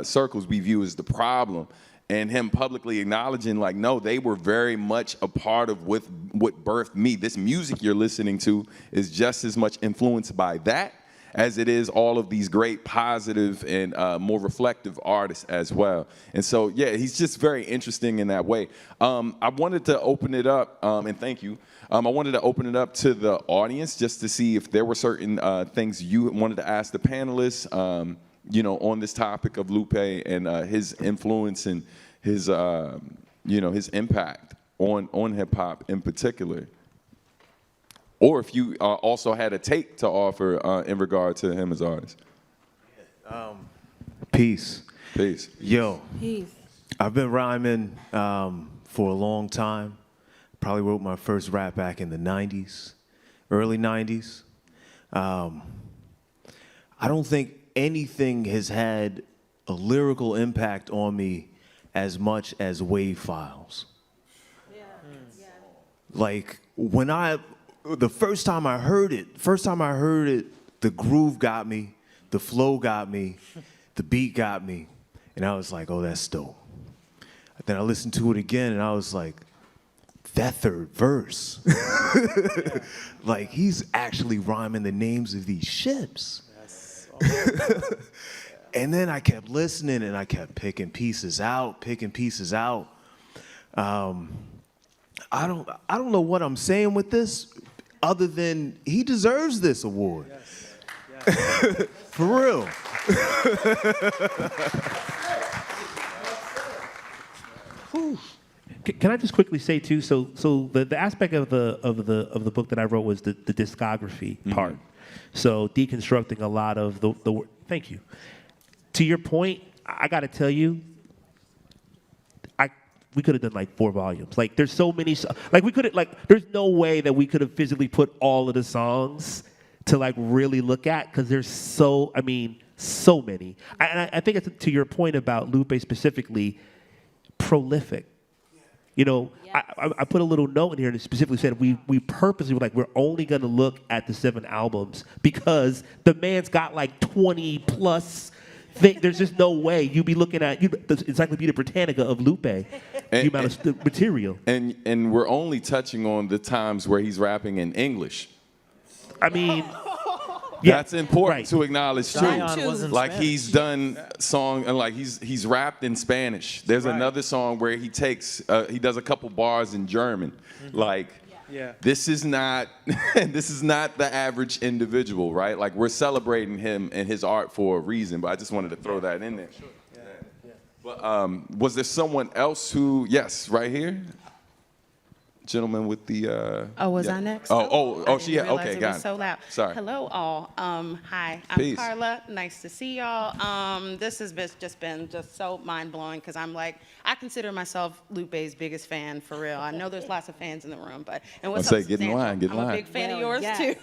circles we view as the problem, and him publicly acknowledging, like, no, they were very much a part of what birthed me. This music you're listening to is just as much influenced by that as it is all of these great positive and more reflective artists as well. And so, yeah, he's just very interesting in that way. I wanted to open it up, and thank you. I wanted to open it up to the audience just to see if there were certain things you wanted to ask the panelists, you know, on this topic of Lupe and his influence and his, you know, his impact on hip hop in particular. Or if you also had a take to offer in regard to him as artist. Peace. Peace. Yo. Peace. I've been rhyming for a long time. Probably wrote my first rap back in the 90s, early 90s. I don't think anything has had a lyrical impact on me as much as wave files. like the first time I heard it, the groove got me, the flow got me, the beat got me, and I was like, oh, that's dope. Then I listened to it again, and I was like, that third verse, like he's actually rhyming the names of these ships. Yes. And then I kept listening, and I kept picking pieces out. I don't know what I'm saying with this, other than he deserves this award. Yes. For real. Can I just quickly say too? So the aspect of the book that I wrote was the discography part. So deconstructing a lot of the thank you. To your point, I got to tell you, we could have done like 4 volumes. Like there's so many, like we could have, like there's no way that we could have physically put all of the songs to like really look at, because there's so many. And I think it's to your point about Lupe specifically, prolific. You know, I put a little note in here and it specifically said we purposely were like, we're only going to look at the 7 albums because the man's got like 20 plus. There's just no way you'd be looking at the Encyclopedia Britannica of Lupe, the amount of material. And we're only touching on the times where he's rapping in English. I mean, that's important to acknowledge too. Like Spanish. he's done song and like he's rapped in Spanish. There's another song where he takes he does a couple bars in German. Like this is not the average individual, right? Like we're celebrating him and his art for a reason. But I just wanted to throw that in there. Sure. But was there someone else who? Yes, right here. Gentleman with the was I next? She okay, got it. So loud. Sorry. Hello all. Hi, I'm Peace. Carla. Nice to see y'all. This has just been so mind blowing because I'm like, I consider myself Lupe's biggest fan for real. I know there's lots of fans in the room, but and what's up, get in line, get in line. I'm a big fan of yours too.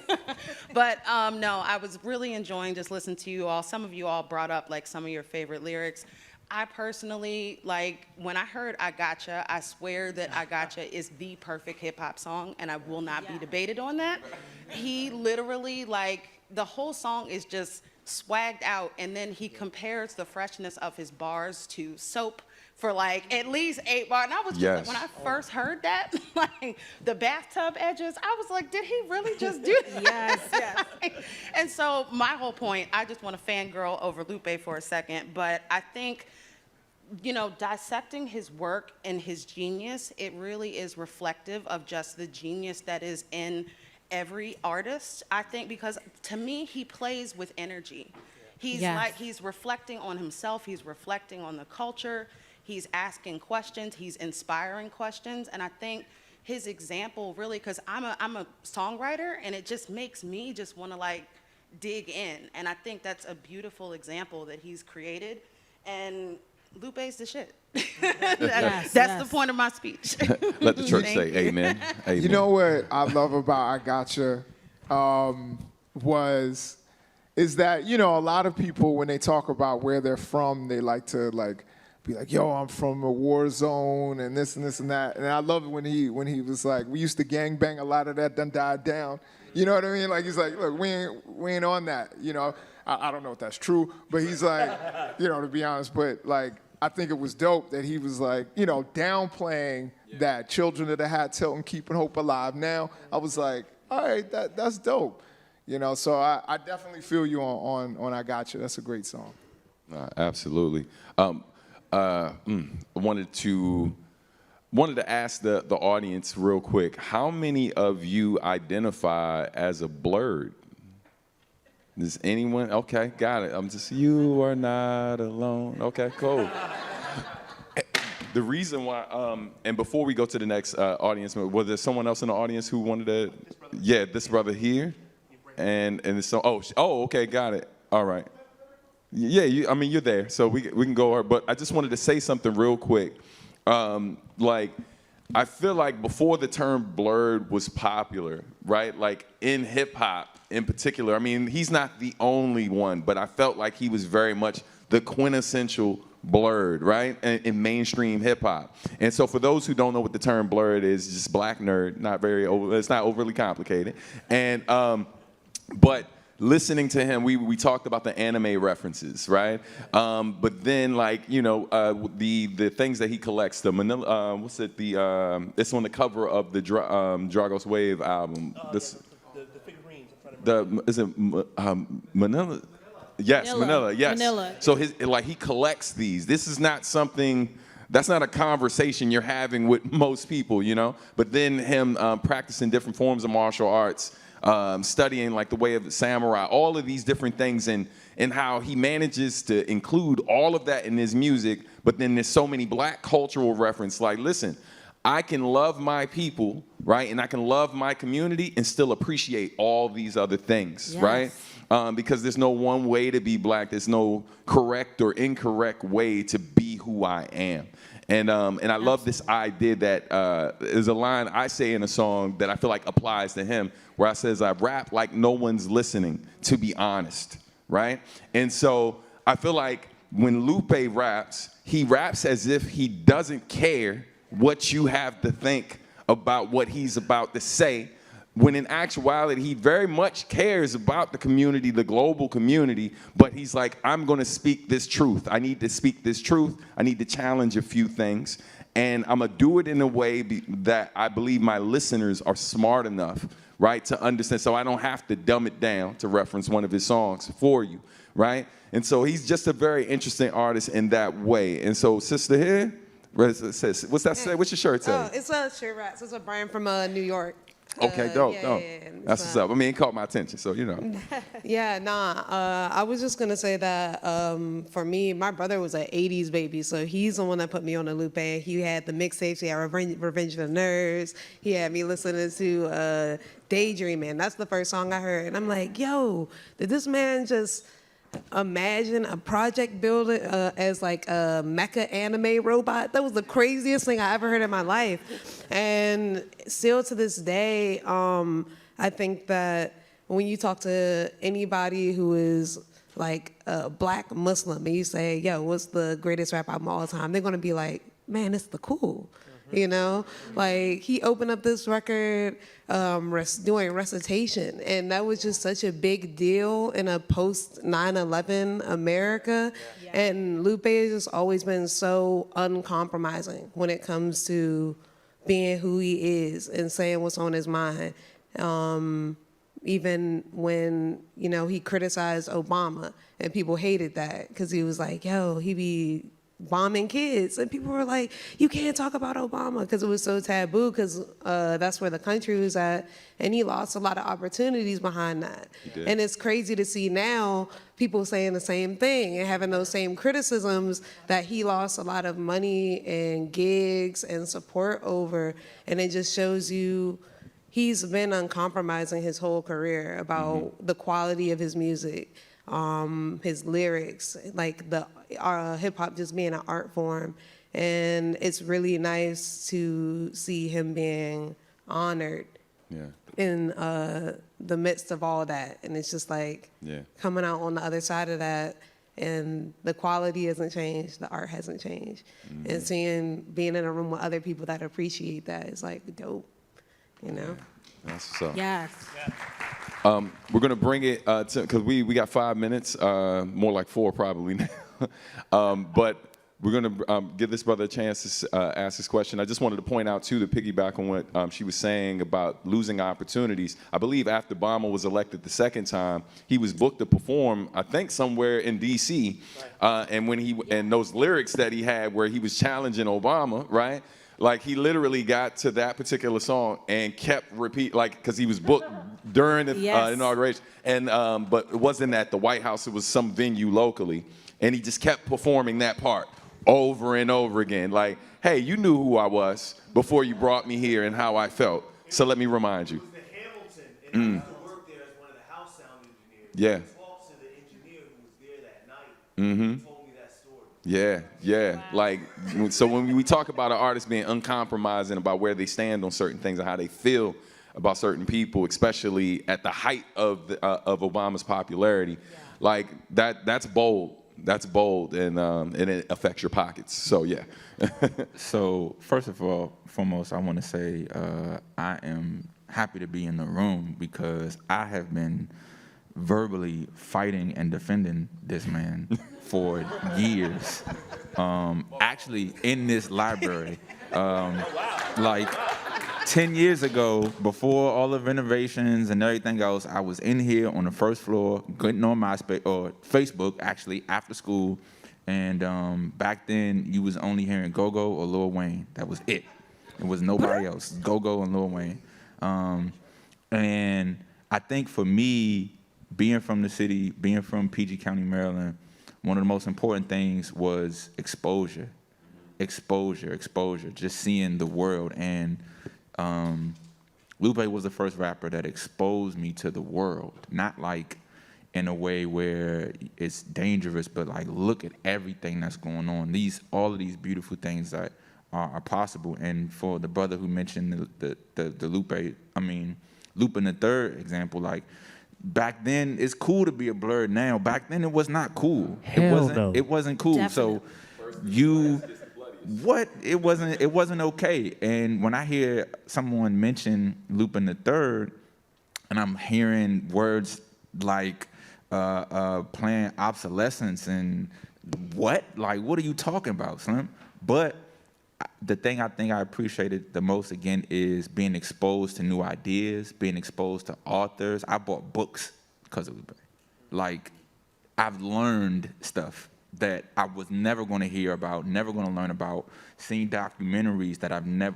But no, I was really enjoying just listening to you all. Some of you all brought up like some of your favorite lyrics. I personally, like, when I heard I Gotcha, I swear that I Gotcha is the perfect hip hop song, and I will not be debated on that. He literally, like, the whole song is just swagged out, and then he compares the freshness of his bars to soap for like at least 8 bars. And I was just like, when I first heard that, like the bathtub edges, I was like, did he really just do that? Yes. And so my whole point, I just want to fangirl over Lupe for a second, but I think, you know, dissecting his work and his genius, it really is reflective of just the genius that is in every artist, I think, because to me, he plays with energy. He's like, he's reflecting on himself, he's reflecting on the culture, he's asking questions, he's inspiring questions, and I think his example really, because I'm a songwriter, and it just makes me just want to like dig in, and I think that's a beautiful example that he's created, and Lupe's the shit. That's the point of my speech. Let the church say amen. Amen. You know what I love about I Gotcha is that, you know, a lot of people, when they talk about where they're from, they like to like be like, yo, I'm from a war zone and this and this and that. And I love it when he was like, we used to gangbang, a lot of that done died down. You know what I mean? Like, he's like, look, we ain't on that, you know. I don't know if that's true, but he's like, you know, to be honest, but like, I think it was dope that he was like, you know, downplaying that Children of the Hat Hilton, Keeping Hope Alive. Now, I was like, all right, that's dope. You know, so I definitely feel you on I Gotcha. That's a great song. Absolutely. Wanted to ask the audience real quick, how many of you identify as a blurred? Does anyone? Okay, got it. You are not alone. Okay, cool. The reason why, and before we go to the next audience, was there someone else in the audience who wanted to? Yeah, this brother here, and so okay, got it. All right. Yeah, you're there, so we can go. But I just wanted to say something real quick. Like, I feel like before the term blurred was popular, right? Like in hip hop in particular. I mean, he's not the only one, but I felt like he was very much the quintessential blurred, right, in mainstream hip hop. And so for those who don't know what the term blurred is, just black nerd, it's not overly complicated. And but listening to him, we talked about the anime references, right? But then, like, you know, the things that he collects, the Manila, it's on the cover of the Dragos Wave album. The figurines in front of Is it Manila? Yes, Manila. Yes. Manila. So he collects these. This is not something. That's not a conversation you're having with most people, you know. But then him practicing different forms of martial arts, studying like the way of the samurai, all of these different things, and how he manages to include all of that in his music. But then there's so many black cultural reference. Like, listen, I can love my people, right, and I can love my community and still appreciate all these other things, Yes. right? Because there's no one way to be black. There's no correct or incorrect way to be who I am. And I love this idea that there's a line I say in a song that I feel like applies to him, where I says, I rap like no one's listening, to be honest, right? And so I feel like when Lupe raps, he raps as if he doesn't care what you have to think about what he's about to say, when in actuality, he very much cares about the community, the global community, but he's like, I'm gonna speak this truth. I need to speak this truth. I need to challenge a few things, and I'm gonna do it in a way that I believe my listeners are smart enough, right, to understand, so I don't have to dumb it down, to reference one of his songs for you, right? And so he's just a very interesting artist in that way. And so, sister here, what's that say? What's your shirt say? Oh, it's a shirt rap. So it's a brand from New York. Okay, dope, yeah, dope. yeah. That's what's up. I mean, it caught my attention, so you know. Yeah, I was just gonna say that for me, my brother was an '80s baby, so he's the one that put me on the Lupe. He had the mixtapes. He had Revenge of the Nerds. He had me listening to Daydreaming. That's the first song I heard, and I'm like, yo, did this man just imagine a project builder as like a mecha anime robot? That was the craziest thing I ever heard in my life. And still to this day, I think that when you talk to anybody who is like a black Muslim and you say, yo, what's the greatest rap album of all time? They're gonna be like, man, it's The Cool. You know, like he opened up this record doing recitation, and that was just such a big deal in a post 9/11 America. Yeah. And Lupe has just always been so uncompromising when it comes to being who he is and saying what's on his mind. Even when, you know, he criticized Obama and people hated that because he was like, yo, he be bombing kids, and people were like, you can't talk about Obama, because it was so taboo, because that's where the country was at, and he lost a lot of opportunities behind that. And it's crazy to see now people saying the same thing and having those same criticisms that he lost a lot of money and gigs and support over, and it just shows you he's been uncompromising his whole career about the quality of his music, his lyrics, like the hip hop just being an art form. And it's really nice to see him being honored in the midst of all that. And it's just like coming out on the other side of that, and the quality hasn't changed, the art hasn't changed. And being in a room with other people that appreciate that is like dope, you know? That's what's up. Yes. We're gonna bring it because we got 5 minutes, more like 4 probably now. But we're gonna give this brother a chance to ask his question. I just wanted to point out too, to piggyback on what she was saying about losing opportunities. I believe after Obama was elected the second time, he was booked to perform, I think somewhere in D.C. And when and those lyrics that he had where he was challenging Obama, right? Like he literally got to that particular song and kept like, because he was booked during the inauguration, and but it wasn't at the White House; it was some venue locally, and he just kept performing that part over and over again. Like, hey, you knew who I was before you brought me here and how I felt, so let me remind you. It was the Hamilton, and I used to work there as one of the house sound engineers. Yeah. I talked to the engineer who was there that night. He told me that story. Yeah. Like, so when we talk about an artist being uncompromising about where they stand on certain things and how they feel about certain people, especially at the height of Obama's popularity, like that's bold. That's bold, and it affects your pockets. So yeah. So first of all, foremost, I want to say I am happy to be in the room because I have been verbally fighting and defending this man for years. Actually, in this library, like 10 years ago, before all the renovations and everything else, I was in here on the first floor, getting on MySpace or Facebook, actually after school. And back then, you was only hearing Go-Go or Lil Wayne. That was it. It was nobody else. Go-Go and Lil Wayne. And I think for me, being from the city, being from PG County, Maryland, one of the most important things was exposure. Exposure. Just seeing the world. And Lupe was the first rapper that exposed me to the world. Not like in a way where it's dangerous, but like look at everything that's going on. All of these beautiful things that are possible. And for the brother who mentioned the Lupe in the third example, like back then it's cool to be a Blur now. Back then it was not cool. It wasn't cool. Definitely. So it wasn't okay. And when I hear someone mention Lupe in the third, and I'm hearing words like playing obsolescence and what are you talking about, Slim? But the thing I think I appreciated the most, again, is being exposed to new ideas, being exposed to authors. I bought books because of Lupe. Like, I've learned stuff that I was never going to hear about, never going to learn about, seen documentaries that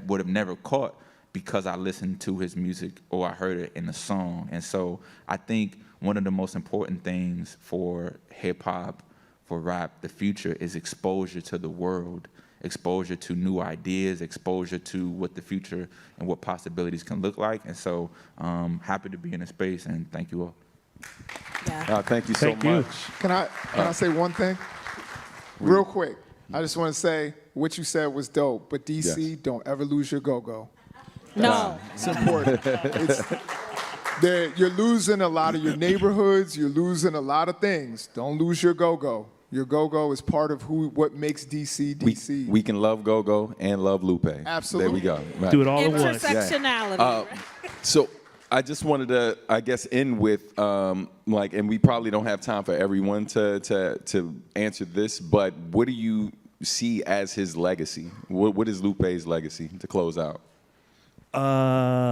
would have never caught because I listened to his music or I heard it in a song. And so I think one of the most important things for hip-hop, for rap, the future, is exposure to the world, exposure to new ideas, exposure to what the future and what possibilities can look like. And so happy to be in the space, and thank you all. Yeah. Thank you so Thank you. much. Can I say one thing? Real quick. I just want to say what you said was dope, but DC, Yes. don't ever lose your go-go. No. It's important. You're losing a lot of your neighborhoods. You're losing a lot of things. Don't lose your go-go. Your go-go is part of what makes DC DC. We can love Go-Go and love Lupe. Absolutely. There we go. Right. Do it all at once. Intersectionality. So I just wanted to, I guess, end with and we probably don't have time for everyone to answer this, but what do you see as his legacy? What is Lupe's legacy to close out?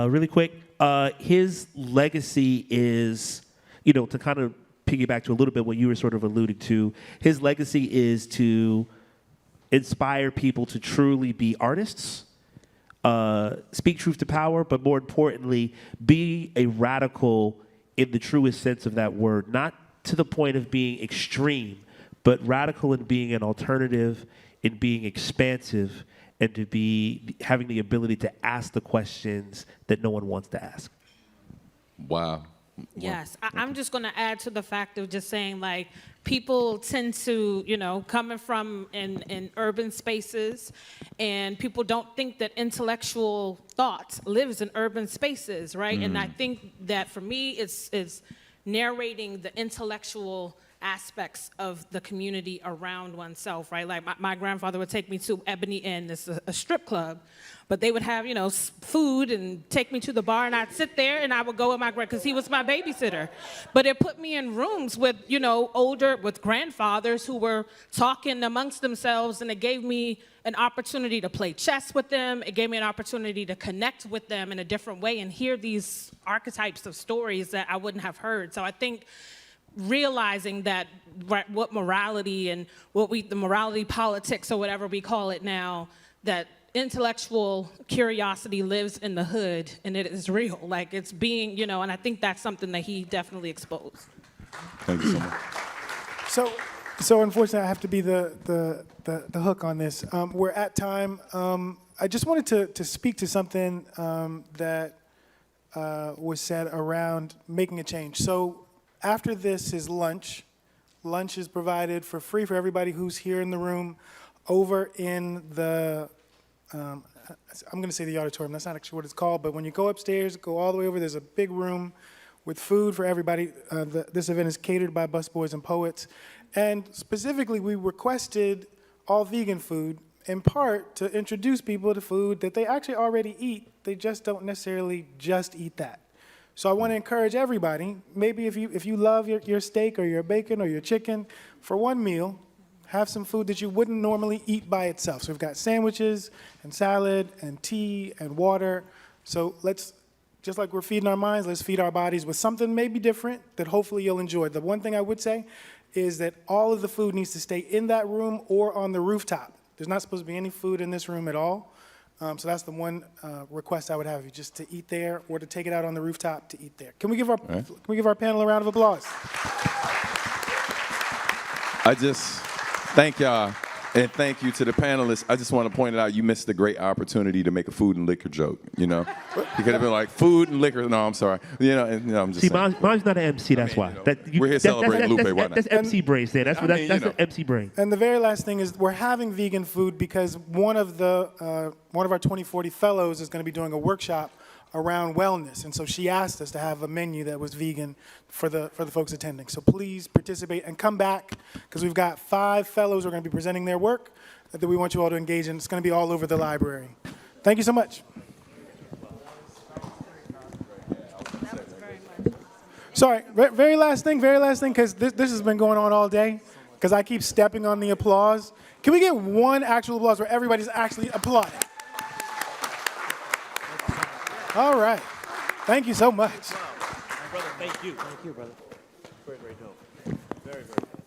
Really quick, his legacy is, to kind of piggyback to a little bit what you were sort of alluding to, his legacy is to inspire people to truly be artists, speak truth to power, but more importantly, be a radical in the truest sense of that word, not to the point of being extreme, but radical in being an alternative, in being expansive, and to be having the ability to ask the questions that no one wants to ask. Wow. Yes, I'm just going to add to the fact of just saying, like, people tend to, coming from in urban spaces, and people don't think that intellectual thought lives in urban spaces, right? And I think that for me, it's narrating the intellectual aspects of the community around oneself, right? Like my grandfather would take me to Ebony Inn, this is a strip club, but they would have, food and take me to the bar, and I'd sit there and I would go with my because he was my babysitter. But it put me in rooms with, with grandfathers who were talking amongst themselves, and it gave me an opportunity to play chess with them. It gave me an opportunity to connect with them in a different way and hear these archetypes of stories that I wouldn't have heard. So I think realizing that what morality and the morality politics or whatever we call it now, that intellectual curiosity lives in the hood and it is real. Like it's being, and I think that's something that he definitely exposed. Thank you so much. So unfortunately, I have to be the hook on this. We're at time. I just wanted to speak to something that was said around making a change. So after this is lunch. Lunch is provided for free for everybody who's here in the room over in the, I'm going to say the auditorium. That's not actually what it's called, but when you go upstairs, go all the way over, there's a big room with food for everybody. This event is catered by Busboys and Poets. And specifically, we requested all vegan food in part to introduce people to food that they actually already eat. They just don't necessarily just eat that. So I want to encourage everybody, maybe if you love your steak or your bacon or your chicken, for one meal, have some food that you wouldn't normally eat by itself. So we've got sandwiches and salad and tea and water. So let's, just like we're feeding our minds, let's feed our bodies with something maybe different that hopefully you'll enjoy. The one thing I would say is that all of the food needs to stay in that room or on the rooftop. There's not supposed to be any food in this room at all. So that's the one request I would have you, just to eat there or to take it out on the rooftop to eat there. Can we give our panel a round of applause? I just thank y'all, and thank you to the panelists. I just want to point it out, you missed a great opportunity to make a food and liquor joke, you know? You could have been like, food and liquor. No, I'm sorry. I'm just saying. Mine's not an MC, that's why. We're here celebrating Lupe, why not? That's MC brains there. That's an MC brain. And the very last thing is we're having vegan food because one of our 2040 fellows is going to be doing a workshop around wellness, and so she asked us to have a menu that was vegan for the folks attending. So please participate and come back, because we've got 5 fellows who are going to be presenting their work that we want you all to engage in. It's going to be all over the library. Thank you so much. Sorry, very last thing, because this has been going on all day, because I keep stepping on the applause. Can we get one actual applause where everybody's actually applauding? All right. Thank you so much. Brother, thank you. Thank you, brother. Very, very dope. Very, very dope.